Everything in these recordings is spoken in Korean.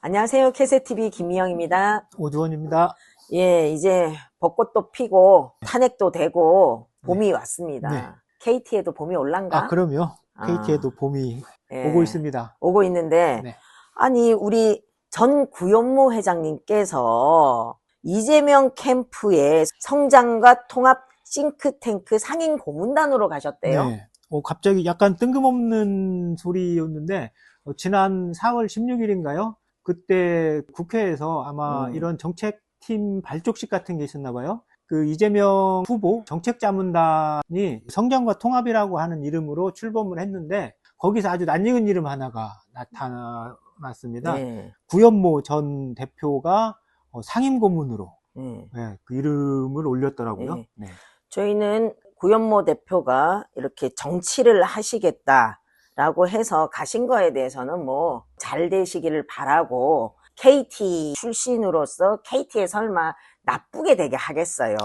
안녕하세요. 캐세TV 김미영입니다. 오주원입니다. 예, 이제 벚꽃도 피고 탄핵도 되고 네. 봄이 네. 왔습니다. KT에도 봄이 올란가? 그럼요. 아, KT에도 봄이 오고 예, 있습니다. 오고 있는데, 네. 아니, 우리 전 구현모 회장님께서 이재명 캠프의 성장과 통합 싱크탱크 상임 고문단으로 가셨대요. 네. 갑자기 약간 뜬금없는 소리였는데, 지난 4월 16일인가요? 그때 국회에서 아마 음, 이런 정책팀 발족식 같은 게 있었나 봐요. 그 이재명 후보 정책자문단이 성장과 통합이라고 하는 이름으로 출범을 했는데, 거기서 아주 낯익은 이름 하나가 나타났습니다. 네, 구현모 전 대표가 상임 고문으로 네, 그 이름을 올렸더라고요. 네. 네. 저희는 구현모 대표가 이렇게 정치를 하시겠다라고 해서 가신 거에 대해서는 뭐 잘 되시기를 바라고, KT 출신으로서 KT에 설마 나쁘게 되게 하겠어요.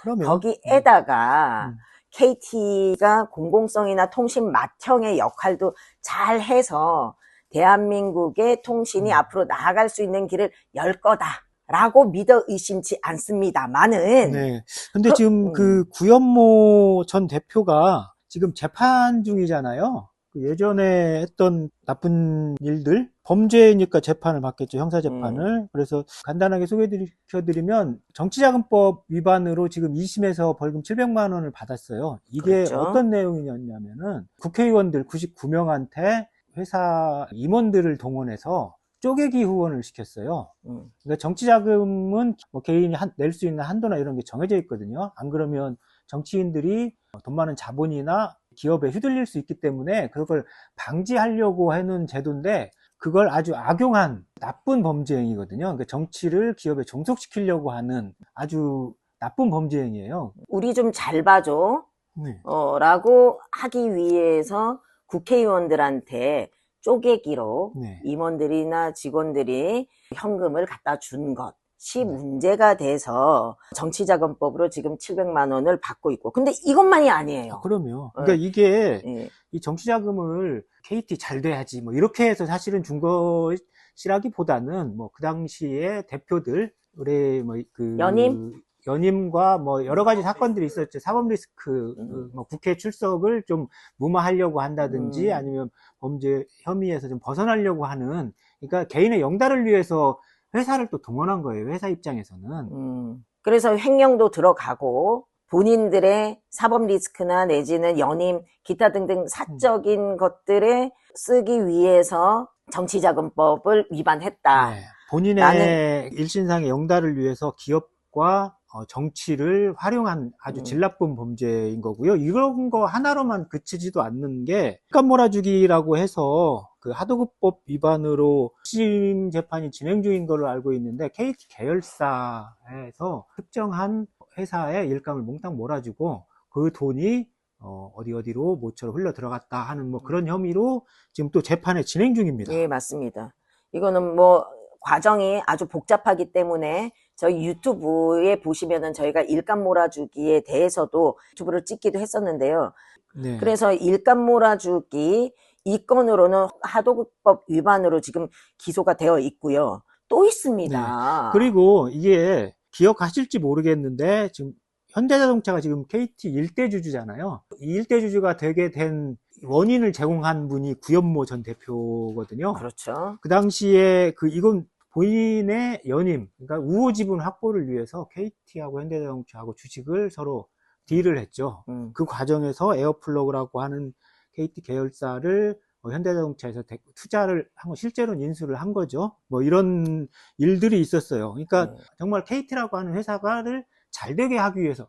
그러면 거기에다가 음, KT가 공공성이나 통신 맏형의 역할도 잘 해서 대한민국의 통신이 음. 앞으로 나아갈 수 있는 길을 열 거다라고 믿어 의심치 않습니다만은, 네. 근데 지금 그 구현모 전 대표가 지금 재판 중이잖아요. 그 예전에 했던 나쁜 일들, 범죄니까 재판을 받겠죠, 형사재판을. 그래서 간단하게 소개해드리면 정치자금법 위반으로 지금 2심에서 벌금 700만 원을 받았어요. 이게 그렇죠. 어떤 내용이었냐면은 국회의원들 99명한테 회사 임원들을 동원해서 쪼개기 후원을 시켰어요. 그러니까 정치자금은 뭐 개인이 낼 수 있는 한도나 이런 게 정해져 있거든요. 안 그러면 정치인들이 돈 많은 자본이나 기업에 휘둘릴 수 있기 때문에 그걸 방지하려고 해놓은 제도인데 그걸 아주 악용한 나쁜 범죄 행위거든요. 그러니까 정치를 기업에 종속시키려고 하는 아주 나쁜 범죄 행위예요. 우리 좀 잘 봐줘. 네. 라고 하기 위해서 국회의원들한테 쪼개기로 네. 임원들이나 직원들이 현금을 갖다 준 것이 네. 문제가 돼서 정치자금법으로 지금 700만 원을 받고 있고. 근데 이것만이 아니에요. 그럼요. 그러니까 이게 예. 이 정치자금을 KT 잘 돼야지 뭐 이렇게 해서 사실은 준 것이라기보다는 뭐 그 당시에 대표들 우리 뭐 연임? 연임과 뭐 여러 가지 사건들이 있었죠. 사법 리스크 뭐 국회 출석을 좀 무마하려고 한다든지 아니면 범죄 혐의에서 좀 벗어나려고 하는, 그러니까 개인의 영달을 위해서 회사를 또 동원한 거예요. 회사 입장에서는. 그래서 횡령도 들어가고 본인들의 사법 리스크나 내지는 연임, 기타 등등 사적인 것들에 쓰기 위해서 정치자금법을 위반했다. 네. 본인의 일신상의 영달을 위해서 기업과 정치를 활용한 아주 질 나쁜 범죄인 거고요. 이런 거 하나로만 그치지도 않는 게 값 몰아주기라고 해서 그 하도급법 위반으로 1심 재판이 진행 중인 걸로 알고 있는데 KT 계열사에서 특정한 회사의 일감을 몽땅 몰아주고 그 돈이 어디로 모처럼 흘러 들어갔다 하는 뭐 그런 혐의로 지금 또 재판에 진행 중입니다. 예, 맞습니다. 이거는 뭐 과정이 아주 복잡하기 때문에 저희 유튜브에 보시면은 저희가 일감 몰아주기에 대해서도 유튜브를 찍기도 했었는데요. 네. 그래서 일감 몰아주기 이 건으로는 하도급법 위반으로 지금 기소가 되어 있고요. 또 네. 있습니다. 그리고 이게 기억하실지 모르겠는데 지금 현대자동차가 지금 KT 일대 주주잖아요. 이 일대 주주가 되게 된 원인을 제공한 분이 구현모 전 대표거든요. 그렇죠. 그 당시에 이건 본인의 연임, 그러니까 우호 지분 확보를 위해서 KT하고 현대자동차하고 주식을 서로 딜을 했죠. 그 과정에서 에어플러그라고 하는 KT 계열사를 현대자동차에서 투자를 한 거, 실제로는 인수를 한 거죠. 뭐 이런 일들이 있었어요. 그러니까 정말 KT라고 하는 회사를 잘 되게 하기 위해서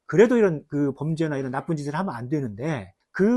그래도 이런 그 범죄나 이런 나쁜 짓을 하면 안 되는데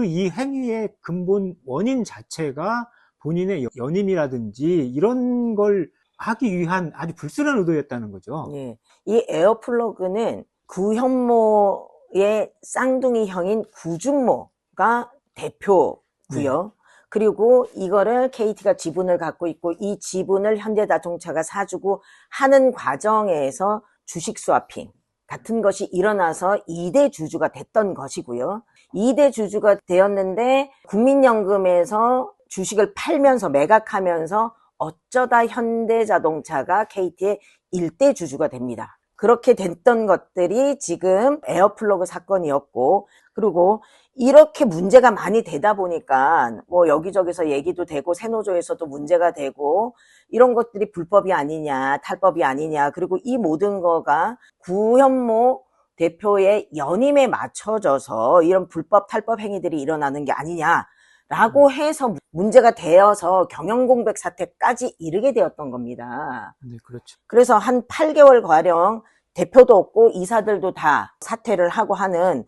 이 행위의 근본 원인 자체가 본인의 연임이라든지 이런 걸 하기 위한 아주 불순한 의도였다는 거죠. 예. 이 에어플러그는 구현모의 쌍둥이 형인 구준모가 대표고요. 그리고 이거를 KT가 지분을 갖고 있고 이 지분을 현대자동차가 사주고 하는 과정에서 주식 스와핑 같은 것이 일어나서 2대 주주가 됐던 것이고요. 2대 주주가 되었는데 국민연금에서 주식을 팔면서 매각하면서 어쩌다 현대자동차가 KT의 일대 주주가 됩니다. 그렇게 됐던 것들이 지금 에어플러그 사건이었고, 그리고 이렇게 문제가 많이 되다 보니까 뭐 여기저기서 얘기도 되고 세노조에서도 문제가 되고 이런 것들이 불법이 아니냐, 탈법이 아니냐, 그리고 이 모든 거가 구현모 대표의 연임에 맞춰져서 이런 불법 탈법 행위들이 일어나는 게 아니냐라고 해서 문제가 되어서 경영공백 사태까지 이르게 되었던 겁니다. 네, 그렇죠. 그래서 한 8개월 가량 대표도 없고 이사들도 다 사퇴를 하고 하는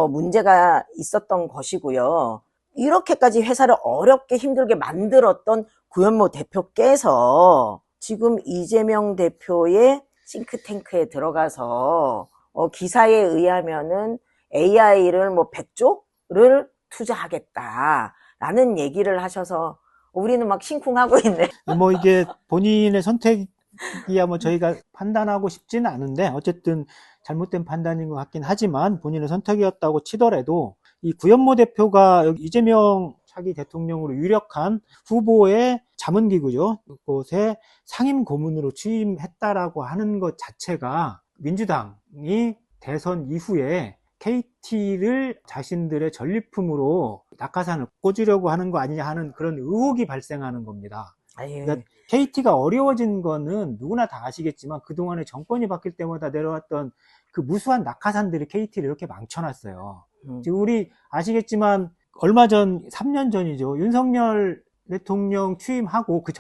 문제가 있었던 것이고요. 이렇게까지 회사를 어렵게 힘들게 만들었던 구현모 대표께서 지금 이재명 대표의 싱크탱크에 들어가서 기사에 의하면은 AI를 뭐 100조를 투자하겠다라는 얘기를 하셔서 우리는 막 심쿵하고 있네. 뭐 이게 본인의 선택이야 뭐 저희가 판단하고 싶지는 않은데 어쨌든 잘못된 판단인 것 같긴 하지만 본인의 선택이었다고 치더라도 이 구현모 대표가 여기 이재명 차기 대통령으로 유력한 후보의 자문기구죠. 그곳에 상임 고문으로 취임했다라고 하는 것 자체가 민주당이 대선 이후에 KT를 자신들의 전리품으로 낙하산을 꽂으려고 하는 거 아니냐 하는 그런 의혹이 발생하는 겁니다. 그러니까 KT가 어려워진 거는 누구나 다 아시겠지만 그동안에 정권이 바뀔 때마다 내려왔던 그 무수한 낙하산들이 KT를 이렇게 망쳐놨어요. 지금 우리 아시겠지만 얼마 전 3년 전이죠. 윤석열 대통령 취임하고 그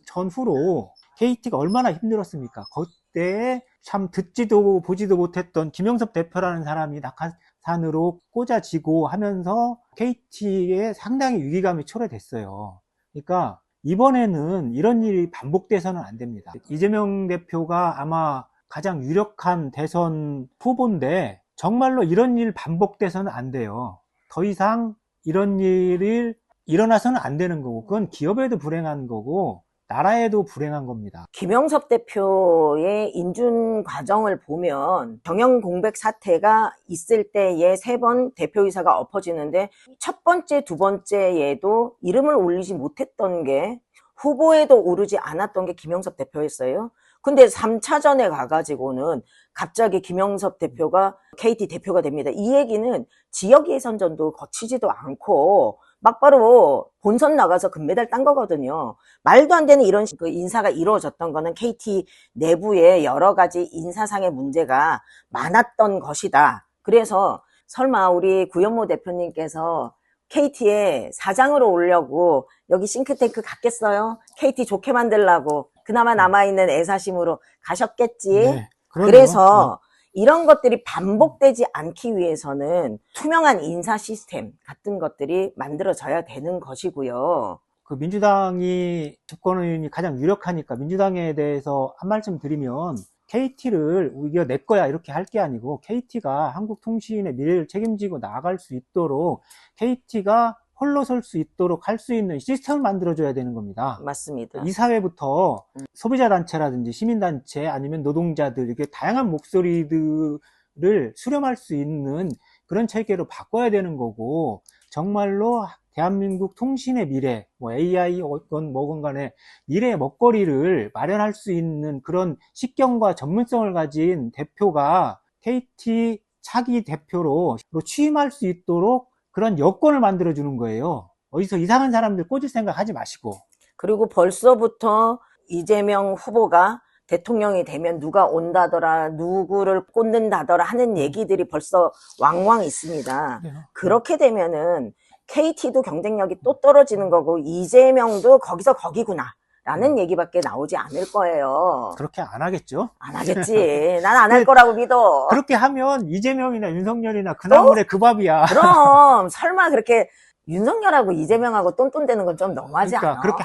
전후로 KT가 얼마나 힘들었습니까? 그때에 참 듣지도 보지도 못했던 김영섭 대표라는 사람이 낙하산으로 꽂아지고 하면서 KT에 상당히 위기감이 초래됐어요. 그러니까 이번에는 이런 일이 반복돼서는 안 됩니다. 이재명 대표가 아마 가장 유력한 대선 후보인데 정말로 이런 일 반복돼서는 안 돼요. 더 이상 이런 일이 일어나서는 안 되는 거고 그건 기업에도 불행한 거고 나라에도 불행한 겁니다. 김영섭 대표의 인준 과정을 보면 경영 공백 사태가 있을 때에 3번 대표이사가 엎어지는데 첫 번째, 두 번째에도 이름을 올리지 못했던 게 후보에도 오르지 않았던 게 김영섭 대표였어요. 근데 3차전에 가가지고는 갑자기 김영섭 대표가 KT 대표가 됩니다. 이 얘기는 지역 예선전도 거치지도 않고 막바로 본선 나가서 금메달 딴 거거든요. 말도 안 되는 이런 그 인사가 이루어졌던 거는 KT 내부에 여러 가지 인사상의 문제가 많았던 것이다. 그래서 설마 우리 구현모 대표님께서 KT에 사장으로 오려고 여기 싱크탱크 갔겠어요? KT 좋게 만들려고 그나마 남아있는 애사심으로 가셨겠지. 네, 그래서 이런 것들이 반복되지 않기 위해서는 투명한 인사 시스템 같은 것들이 만들어져야 되는 것이고요. 그 민주당이 집권이 가장 유력하니까 민주당에 대해서 한 말씀 드리면 KT를 이거 내 거야 이렇게 할 게 아니고 KT가 한국통신의 미래를 책임지고 나아갈 수 있도록 KT가 홀로 설 수 있도록 할 수 있는 시스템을 만들어줘야 되는 겁니다. 맞습니다. 이 사회부터 소비자단체라든지 시민단체 아니면 노동자들 이렇게 다양한 목소리들을 수렴할 수 있는 그런 체계로 바꿔야 되는 거고 정말로 대한민국 통신의 미래, 뭐 AI건 뭐건 간에 미래의 먹거리를 마련할 수 있는 그런 식견과 전문성을 가진 대표가 KT 차기 대표로 취임할 수 있도록 그런 여건을 만들어주는 거예요. 어디서 이상한 사람들 꽂을 생각 하지 마시고. 그리고 벌써부터 이재명 후보가 대통령이 되면 누가 온다더라, 누구를 꽂는다더라 하는 얘기들이 벌써 왕왕 있습니다. 네. 그렇게 되면은 KT도 경쟁력이 또 떨어지는 거고 이재명도 거기서 거기구나 라는 얘기밖에 나오지 않을 거예요. 그렇게 안 하겠죠? 안 하겠지. 난 안 할 거라고 믿어. 그렇게 하면 이재명이나 윤석열이나 그 나물의 그 밥이야. 그럼 설마 그렇게 윤석열하고 이재명하고 똔똔대는 건 좀 너무하지 그러니까 않아? 그렇게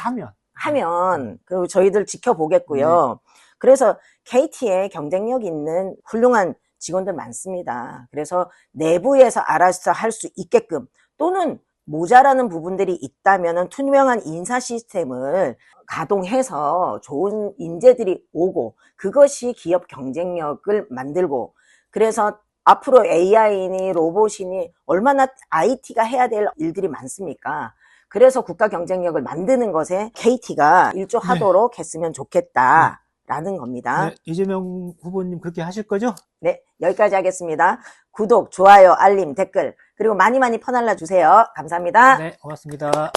하면 그리고 저희들 지켜보겠고요. 그래서 KT에 경쟁력 있는 훌륭한 직원들 많습니다. 그래서 내부에서 알아서 할 수 있게끔 또는 모자라는 부분들이 있다면 투명한 인사 시스템을 가동해서 좋은 인재들이 오고 그것이 기업 경쟁력을 만들고 그래서 앞으로 AI니 로봇이니 얼마나 IT가 해야 될 일들이 많습니까? 그래서 국가 경쟁력을 만드는 것에 KT가 일조하도록 했으면 좋겠다라는 겁니다. 네, 이재명 후보님 그렇게 하실 거죠? 네, 여기까지 하겠습니다. 구독, 좋아요, 알림, 댓글 그리고 많이 많이 퍼날라 주세요. 감사합니다. 네, 고맙습니다.